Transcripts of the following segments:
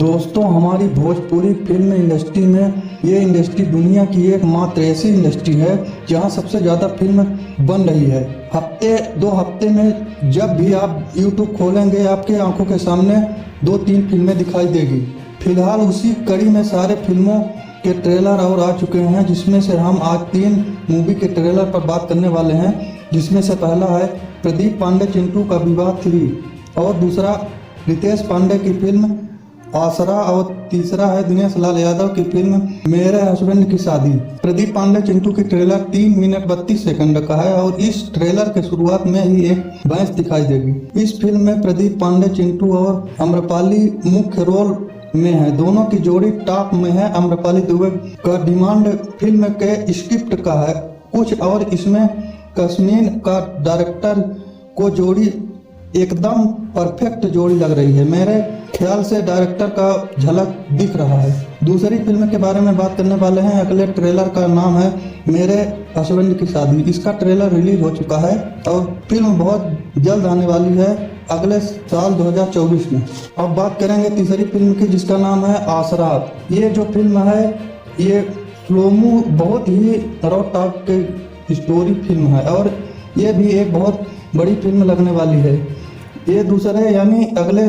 दोस्तों, हमारी Bhojpuri film industry में ये इंडस्ट्री दुनिया की एकमात्र ऐसी इंडस्ट्री है जहां सबसे ज़्यादा फिल्म बन रही है। हफ्ते 2 हफ्ते में जब भी आप YouTube खोलेंगे आपके आंखों के सामने 2-3 फिल्में दिखाई देगी। फिलहाल उसी कड़ी में सारे फिल्मों के ट्रेलर और आ चुके हैं, जिसमें से हम आज 3 मूवी के ट्रेलर पर बात करने वाले हैं। जिसमें से पहला है प्रदीप पांडे चिंटू का विवाह 3 और दूसरा रितेश पांडे की फिल्म आसरा और तीसरा है दिनेश लाल यादव की फिल्म मेरे हस्बैंड की शादी। प्रदीप पांडे चिंटू की ट्रेलर 3 मिनट 32 सेकंड का है और इस ट्रेलर के शुरुआत में ही एक भैंस दिखाई देगी। इस फिल्म में प्रदीप पांडे चिंटू और आम्रपाली मुख्य रोल में है। दोनों की जोड़ी टॉप में है। आम्रपाली दुबे का डिमांड फिल्म के स्क्रिप्ट का है कुछ और इसमें कश्मीर का डायरेक्टर को जोड़ी एकदम परफेक्ट जोड़ी लग रही है। मेरे ख्याल से डायरेक्टर का झलक दिख रहा है। दूसरी फिल्म के बारे में बात करने वाले हैं। अगले ट्रेलर का नाम है मेरे हस्बैंड की शादी। इसका ट्रेलर रिलीज हो चुका है और फिल्म बहुत जल्द आने वाली है, अगले साल 2024 में। अब बात करेंगे तीसरी फिल्म की, जिसका नाम है आसरा। ये जो फिल्म है ये स्लोमो बहुत ही रॉ टॉक की स्टोरी फिल्म है और ये भी एक बहुत बड़ी फिल्म लगने वाली है। ये दूसरे यानी अगले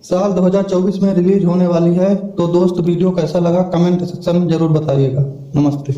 साल 2024 में रिलीज होने वाली है। तो दोस्त, वीडियो कैसा लगा कमेंट सेक्शन में जरूर बताइएगा। नमस्ते।